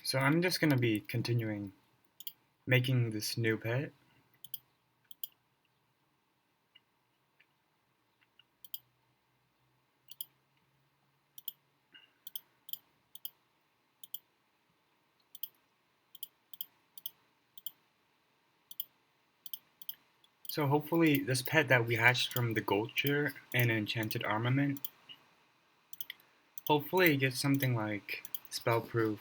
So I'm just gonna be continuing making this new pet. So hopefully this pet that we hatched from the Gulcher and Enchanted Armament, hopefully it gets something like spell proof,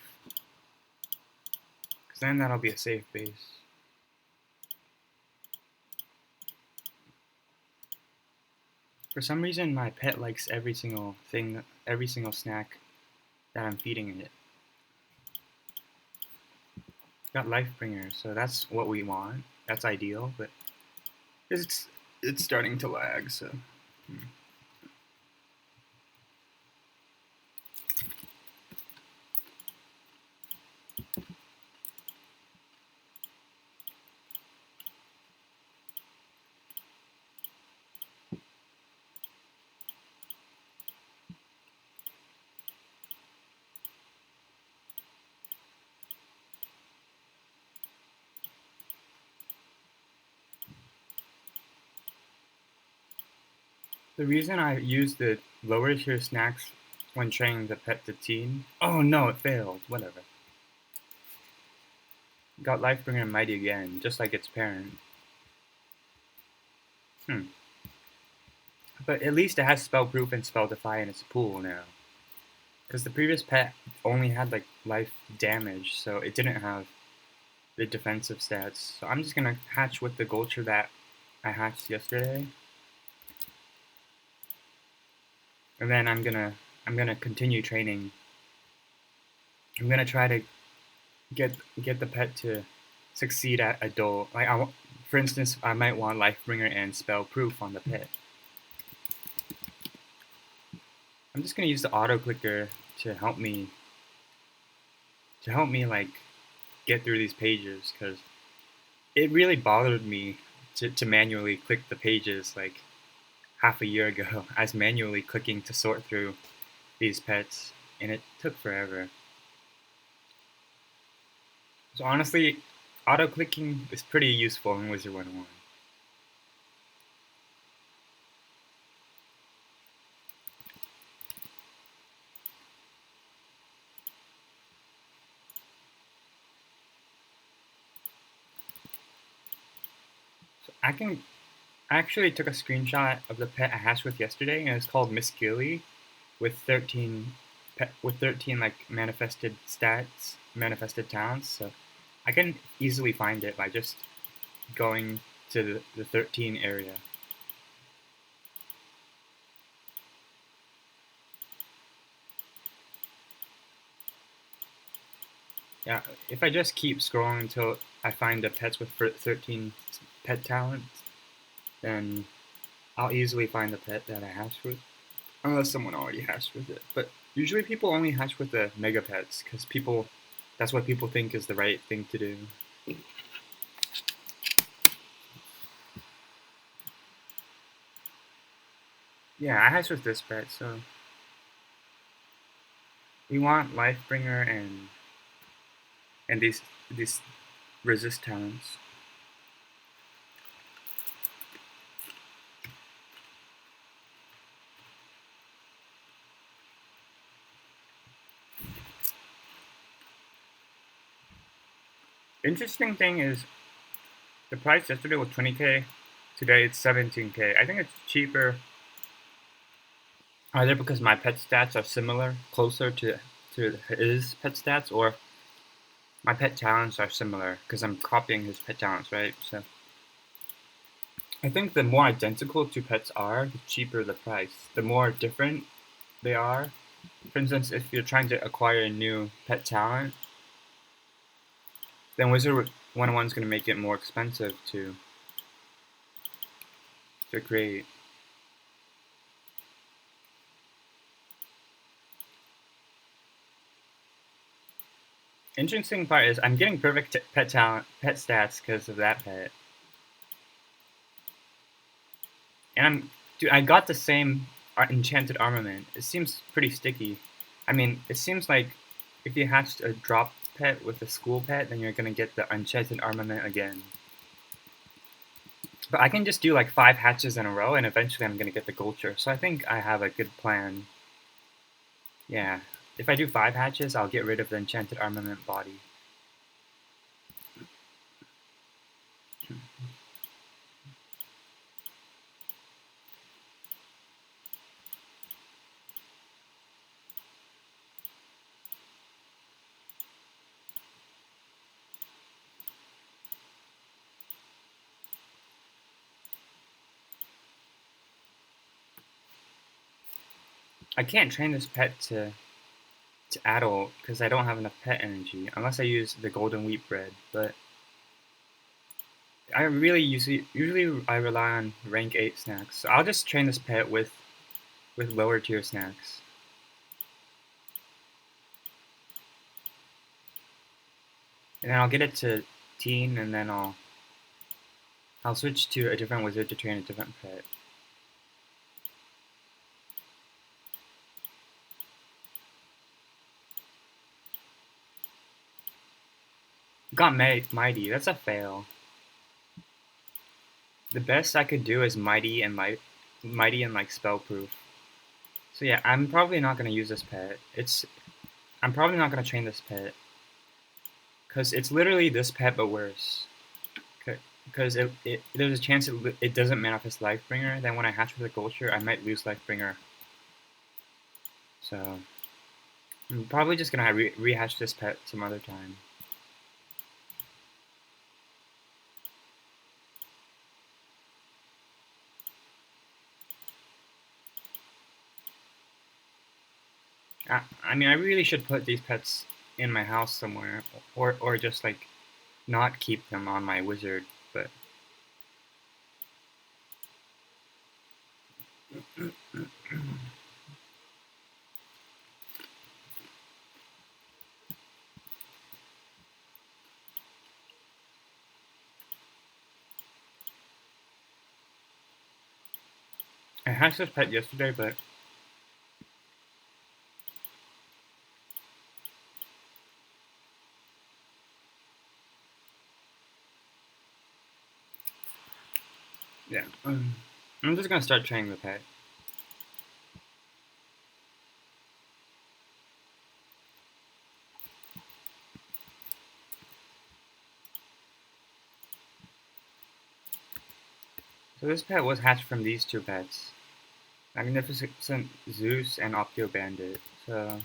because then that'll be a safe base. For some reason my pet likes every single thing, every single snack that I'm feeding it. Got Lifebringer, so that's what we want. That's ideal, but it's it's starting to lag, so. The reason I use the lower tier snacks when training the pet to teen. Oh no, it failed. Whatever. Got Lifebringer and Mighty again, just like its parent. Hmm. But at least it has Spell Proof and Spell Defy in its pool now. Because the previous pet only had like life damage, so it didn't have the defensive stats. So I'm just gonna hatch with the Gulcher that I hatched yesterday. And then I'm gonna continue training. I'm gonna try to get the pet to succeed at adult. Like for instance, I might want Lifebringer and Spell Proof on the pet. I'm just gonna use the auto clicker to help me like get through these pages because it really bothered me to manually click the pages like half a year ago. I was manually clicking to sort through these pets and it took forever. So honestly, auto clicking is pretty useful in wizard101. So I actually took a screenshot of the pet I hatched with yesterday, and it's called Miss Gilly, with 13 like manifested stats, manifested talents. So I can easily find it by just going to the 13 area. Yeah, if I just keep scrolling until I find the pets with 13 pet talents, then I'll easily find the pet that I hatched with. Unless someone already hatched with it. But usually people only hatch with the mega pets because that's what people think is the right thing to do. Yeah, I hatched with this pet, so we want Lifebringer and these resist talents. Interesting thing is the price yesterday was 20K. Today it's 17K. I think it's cheaper either because my pet stats are similar, closer to his pet stats, or my pet talents are similar because I'm copying his pet talents, right? So I think the more identical two pets are, the cheaper the price. The more different they are. For instance, if you're trying to acquire a new pet talent, then wizard101 is going to make it more expensive to create. Interesting part is I'm getting perfect pet stats because of that pet. And I got the same enchanted armament. It seems pretty sticky. I mean, it seems like if you hatched a drop pet with a school pet, then you're gonna get the enchanted armament again. But I can just do like 5 hatches in a row, and eventually I'm gonna get the Gulcher. So I think I have a good plan. Yeah, if I do 5 hatches, I'll get rid of the enchanted armament body. I can't train this pet to adult because I don't have enough pet energy unless I use the golden wheat bread. But I really usually I rely on rank 8 snacks. So I'll just train this pet with lower tier snacks. And then I'll get it to teen, and then I'll switch to a different wizard to train a different pet. Got mighty. That's a fail. The best I could do is mighty and like spell proof. So yeah, I'm probably not gonna use this pet. I'm probably not gonna train this pet because it's literally this pet but worse. Because there's a chance it doesn't manifest Lifebringer. Then when I hatch with a Gulcher, I might lose Lifebringer. So I'm probably just gonna rehatch this pet some other time. I mean, I really should put these pets in my house somewhere, or just like not keep them on my wizard, but I hatched this pet yesterday, but yeah, I'm just gonna start training the pet. So this pet was hatched from these 2 pets, Magnificent Zeus and Optio Bandit. So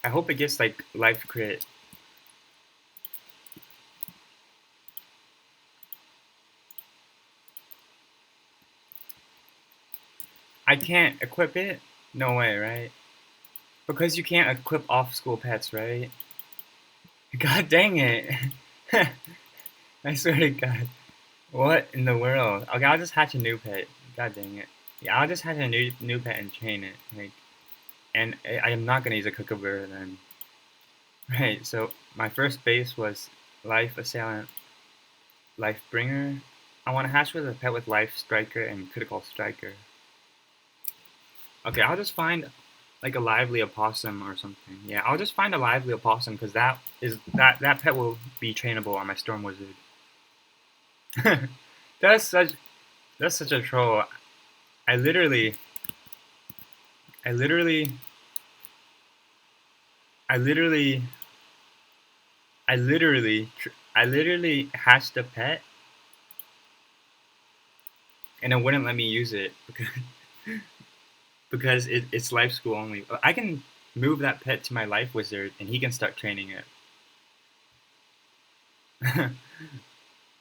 I hope it gets like life crit. I can't equip it? No way, right? Because you can't equip off-school pets, right? God dang it! I swear to God. What in the world? Okay, I'll just hatch a new pet. God dang it. Yeah, I'll just hatch a new pet and train it. Like, and I am not gonna use a Kookaburra then. Right. So my first base was Life Assailant, Life Bringer. I want to hatch with a pet with Life Striker and Critical Striker. Okay, I'll just find like a lively opossum or something. Yeah, I'll just find a lively opossum because that pet will be trainable on my Storm Wizard. that's such a troll. I literally I literally I literally I literally I literally hatched a pet and it wouldn't let me use it because it's life school only. I can move that pet to my life wizard and he can start training it.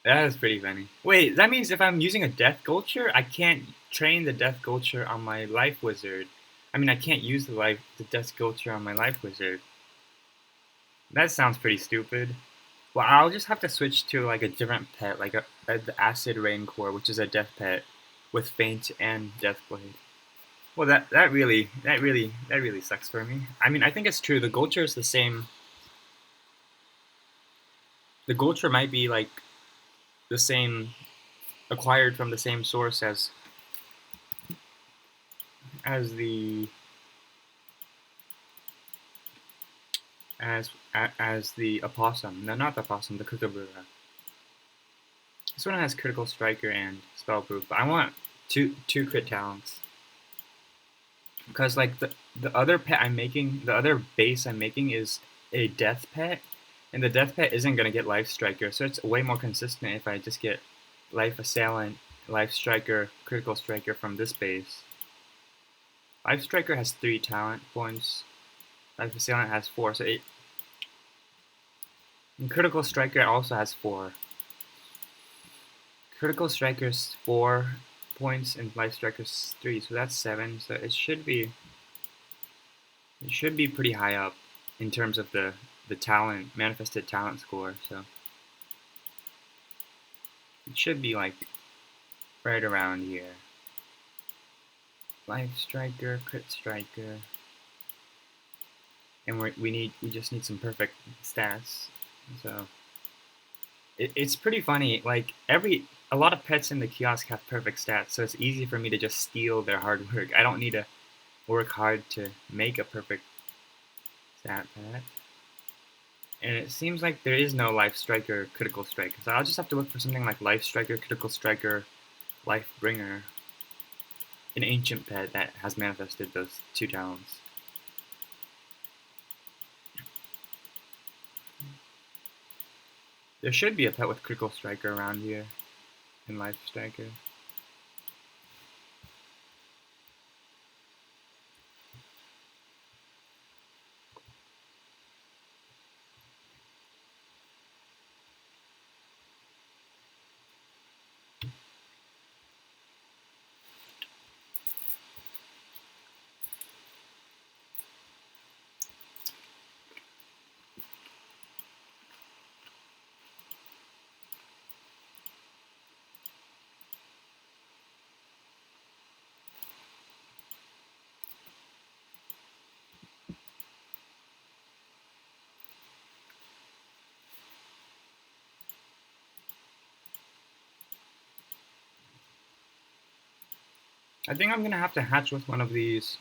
That is pretty funny. Wait, that means if I'm using a Death Gulcher, I can't train the Death Gulcher on my Life Wizard. I mean, I can't use the Death Gulcher on my Life Wizard. That sounds pretty stupid. Well, I'll just have to switch to like a different pet, like the Acid Rain Core, which is a Death pet with Faint and Deathblade. Well, that really sucks for me. I mean, I think it's true. The Gulcher is the same. The Gulcher might be like the same, acquired from the same source as the as the opossum. No, not the opossum, the kookaburra. This one has critical striker and spellproof, but I want two crit talents. Because like the other pet I'm making, the other base I'm making is a death pet, and the death pet isn't gonna get life striker, so it's way more consistent if I just get life assailant, life striker, critical striker from this base. Life striker has 3 talent points. Life assailant has 4, so and critical striker also has 4. Critical striker's 4 points and life striker's 3, so that's 7. So it should be pretty high up in terms of the talent, manifested talent score. So it should be like right around here. Life striker, crit striker, and we just need some perfect stats. So it's pretty funny. Like a lot of pets in the kiosk have perfect stats, so it's easy for me to just steal their hard work. I don't need to work hard to make a perfect stat pet. And it seems like there is no life striker, critical striker, so I'll just have to look for something like life striker, critical striker, life bringer, an ancient pet that has manifested those 2 talents. There should be a pet with critical striker around here, and life striker. I think I'm gonna have to hatch with one of these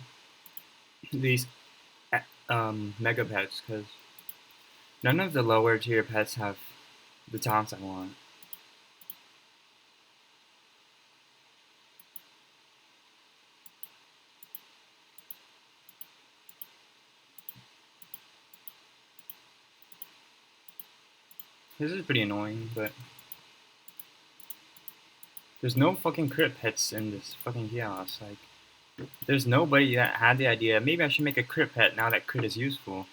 mega pets, because none of the lower tier pets have the talents I want. This is pretty annoying, but there's no fucking crit pets in this fucking kiosk. Like, there's nobody that had the idea, maybe I should make a crit pet now that crit is useful.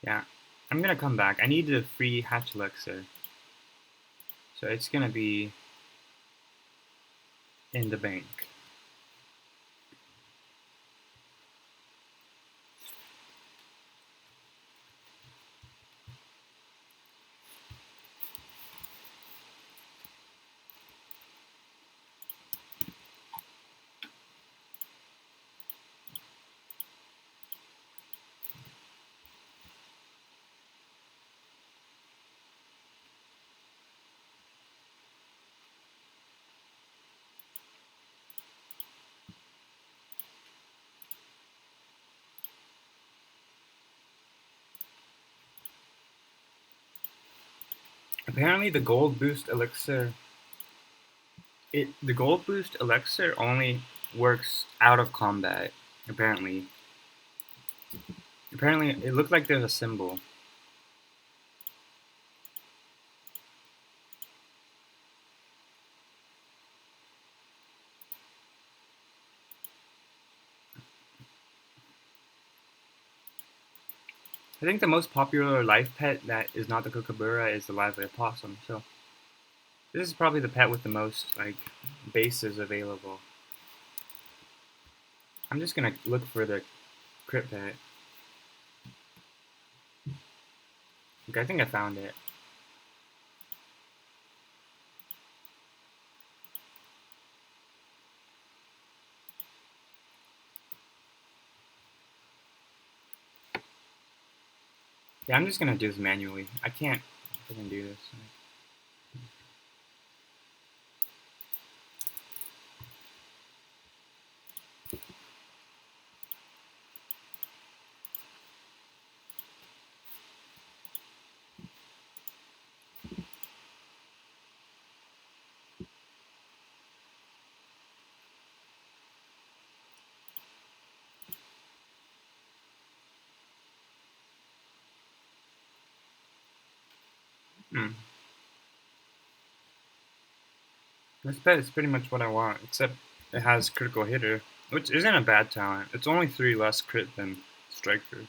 Yeah, I'm gonna come back. I need the free hatch elixir. So it's gonna be in the bank. Apparently the gold boost elixir only works out of combat, apparently. Apparently it looked like there's a symbol. I think the most popular life pet that is not the kookaburra is the lively opossum, so this is probably the pet with the most like bases available. I'm just gonna look for the crit pet. Okay, I think I found it. Yeah, I'm just gonna do this manually. I can't fucking do this. This pet is pretty much what I want, except it has critical hitter, which isn't a bad talent. It's only 3 less crit than striker.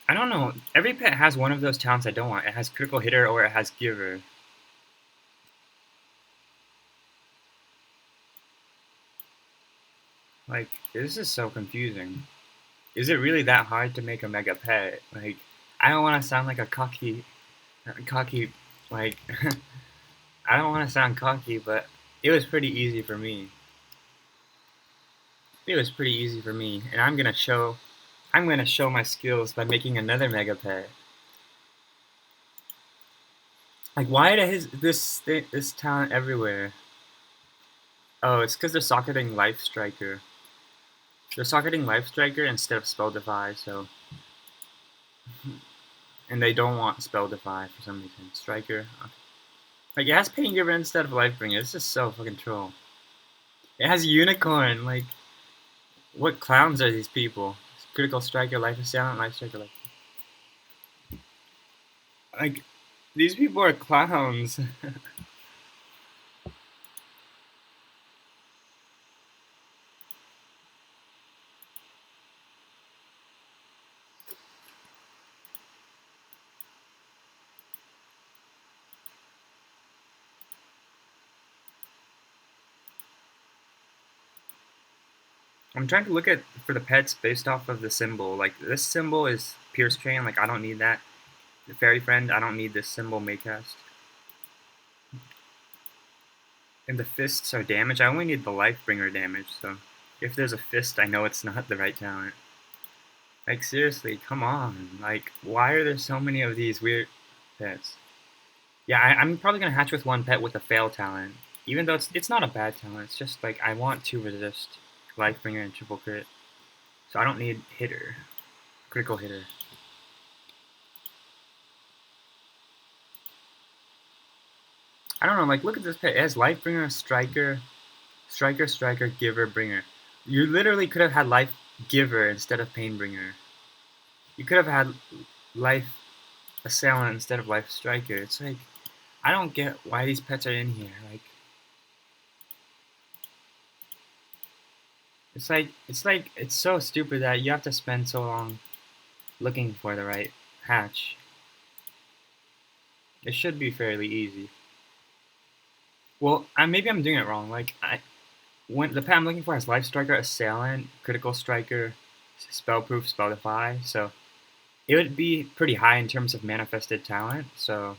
I don't know. Every pet has one of those talents I don't want. It has critical hitter or it has giver. Like, this is so confusing. Is it really that hard to make a mega pet? Like, I don't want to sound like a cocky, like, I don't want to sound cocky, but it was pretty easy for me. It was pretty easy for me, and I'm gonna show my skills by making another mega pet. Like, why does this talent everywhere? Oh, it's because they're socketing Life Striker. They're socketing Life Striker instead of Spell Defy, so. And they don't want Spell Defy for some reason. Striker. Okay. Like, it has Pain Giver instead of Lifebringer. This is so fucking troll. It has Unicorn. Like, what clowns are these people? Critical Striker, Life Assailant, Life Striker, Life. Like, these people are clowns. I'm trying to look at for the pets based off of the symbol. Like, this symbol is Pierce Train. Like, I don't need that. The Fairy Friend, I don't need this symbol Maycast. And the fists are damage. I only need the Lifebringer damage, so if there's a fist, I know it's not the right talent. Like, seriously, come on. Like, why are there so many of these weird pets? Yeah, I'm probably going to hatch with one pet with a fail talent. Even though it's not a bad talent, it's just like I want to resist Lifebringer and triple crit. So I don't need hitter. Critical hitter. I don't know, like, look at this pet. It has Lifebringer, Striker, Striker, Giver, Bringer. You literally could have had Life Giver instead of Painbringer. You could have had Life Assailant instead of Life Striker. It's like, I don't get why these pets are in here. Like, it's so stupid that you have to spend so long looking for the right hatch. It should be fairly easy. Well, maybe I'm doing it wrong. Like, when the pet I'm looking for has Life Striker, Assailant, Critical Striker, Spellproof, Spell Defy, so it would be pretty high in terms of manifested talent, so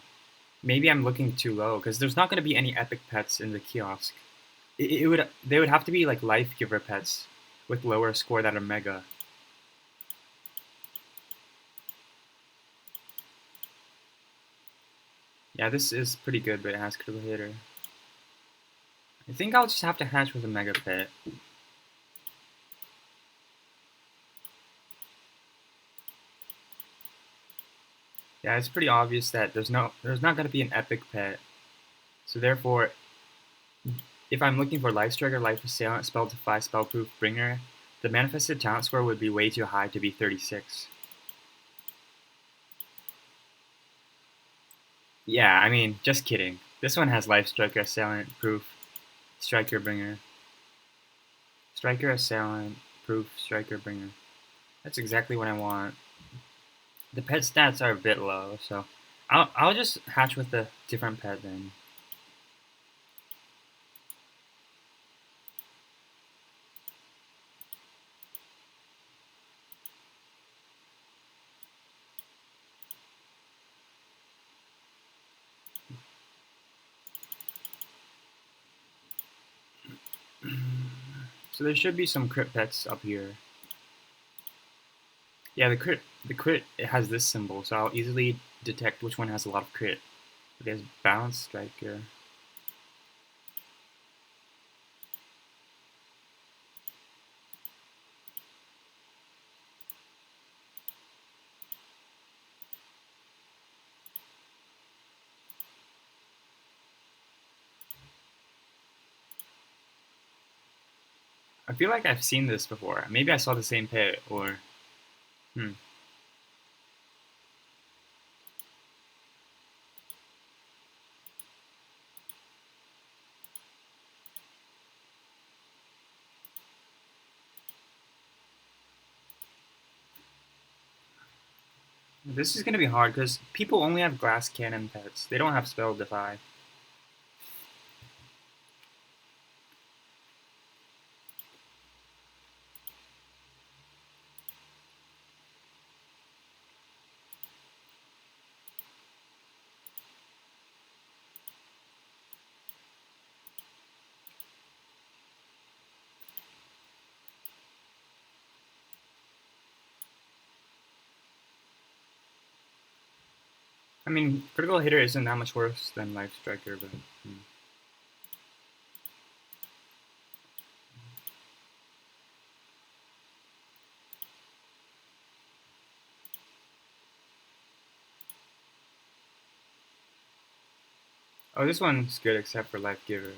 maybe I'm looking too low, because there's not going to be any epic pets in the kiosk. They would have to be like Life Giver pets with lower score that are mega. Yeah, this is pretty good, but it has critical hitter. I think I'll just have to hatch with a mega pet. Yeah, it's pretty obvious that there's not going to be an epic pet. So therefore, if I'm looking for Life Striker, Life Assailant, Spell Defy, Spellproof, Bringer, the manifested talent score would be way too high to be 36. Yeah, I mean, just kidding. This one has Life Striker, Assailant, Proof, Striker, Bringer. Striker, Assailant, Proof, Striker, Bringer. That's exactly what I want. The pet stats are a bit low, so I'll just hatch with a different pet then. So there should be some crit pets up here. Yeah, the crit it has this symbol, so I'll easily detect which one has a lot of crit. There's balance striker. I feel like I've seen this before. Maybe I saw the same pet, or hmm. This is gonna be hard because people only have glass cannon pets. They don't have spell defy. I mean, critical hitter isn't that much worse than life striker, but oh, this one's good except for life giver.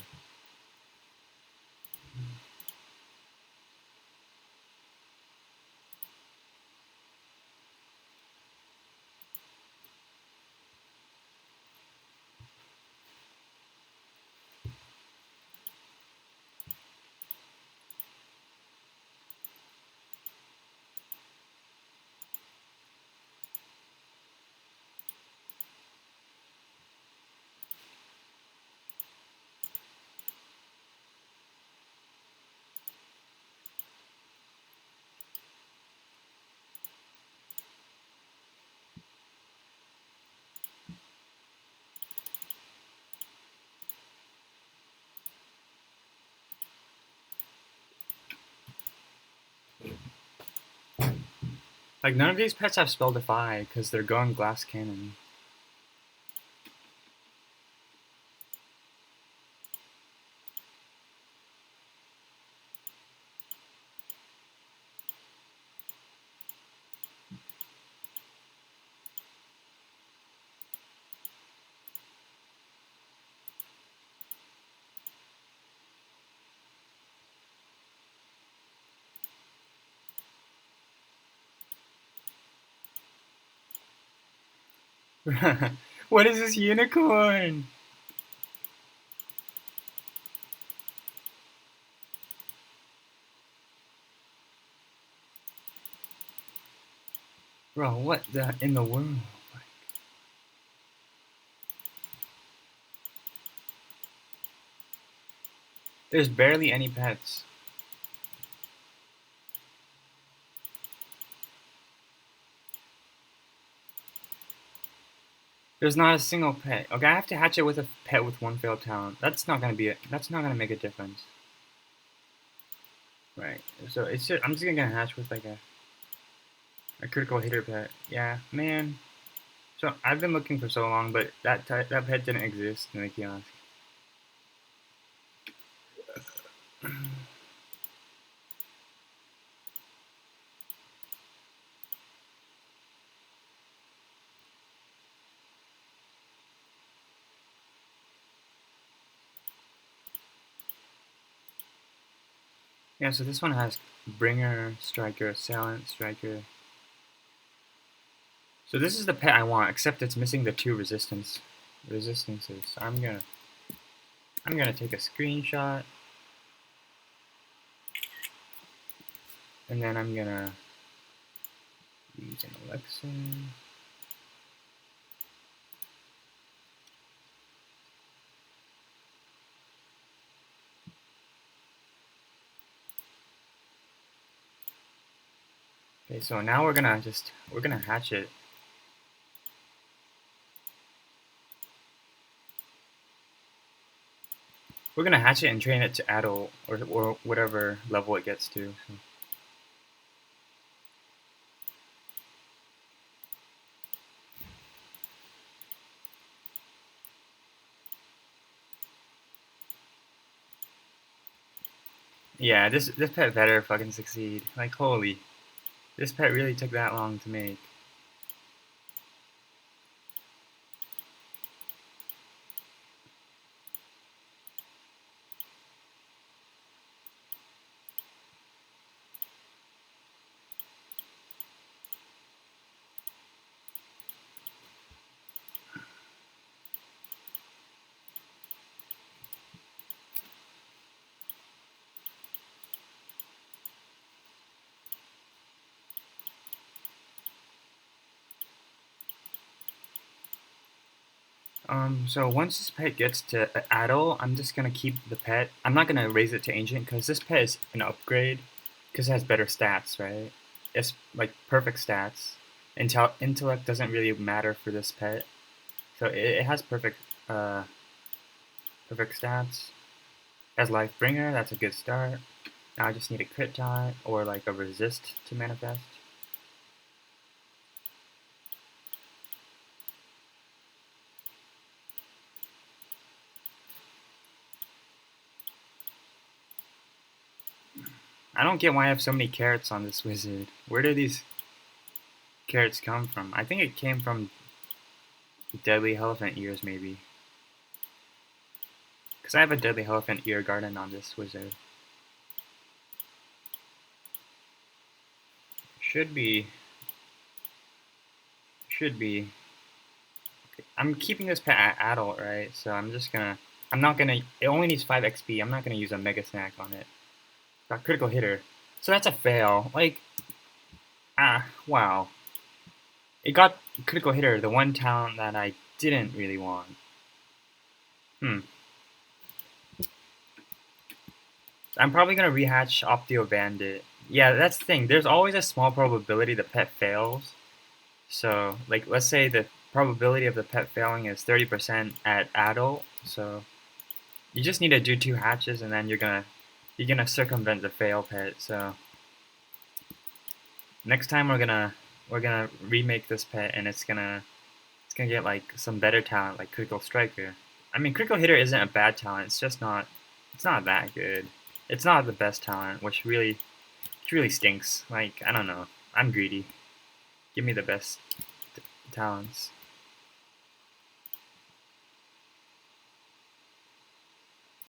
Like none of these pets have spell defy because they're going glass cannon. What is this unicorn? Bro, what the in the world? There's barely any pets. There's not a single pet. Okay, I have to hatch it with a pet with one failed talent. That's not gonna be it. That's not gonna make a difference. Right. So it's just, I'm just gonna hatch with like a critical hitter pet. Yeah, man. So I've been looking for so long, but that pet didn't exist in the kiosk. Yeah, so this one has bringer, striker, assailant, striker. So this is the pet I want, except it's missing the two resistances. So I'm gonna take a screenshot, and then I'm gonna use an Alexa. Okay, so now we're gonna hatch it. We're gonna hatch it and train it to adult or whatever level it gets to. So. Yeah, this pet better fucking succeed. Like, holy. This pet really took that long to make. So once this pet gets to adult, I'm just gonna keep the pet. I'm not gonna raise it to ancient because this pet is an upgrade because it has better stats, right? It's like perfect stats. Intellect doesn't really matter for this pet, so it has uh, perfect stats. As life bringer, that's a good start. Now I just need a crit die or like a resist to manifest. I don't get why I have so many carrots on this wizard. Where do these carrots come from? I think it came from deadly elephant ears, maybe. Because I have a deadly elephant ear garden on this wizard. Should be. Should be. I'm keeping this pet at adult, right? So I'm just gonna. I'm not gonna. It only needs 5 XP. I'm not gonna use a mega snack on it. Got critical hitter. So that's a fail. Like. Wow. It got critical hitter, the one talent that I didn't really want. I'm probably gonna rehatch Optio Bandit. Yeah, that's the thing. There's always a small probability the pet fails. So, like, let's say the probability of the pet failing is 30% at adult. So, you just need to do 2 hatches, and then you're gonna circumvent the fail pet. So, next time we're gonna remake this pet, and it's gonna get like some better talent, like critical striker. I mean, critical hitter isn't a bad talent. It's not that good. It's not the best talent, which really stinks. Like, I don't know. I'm greedy. Give me the best talents.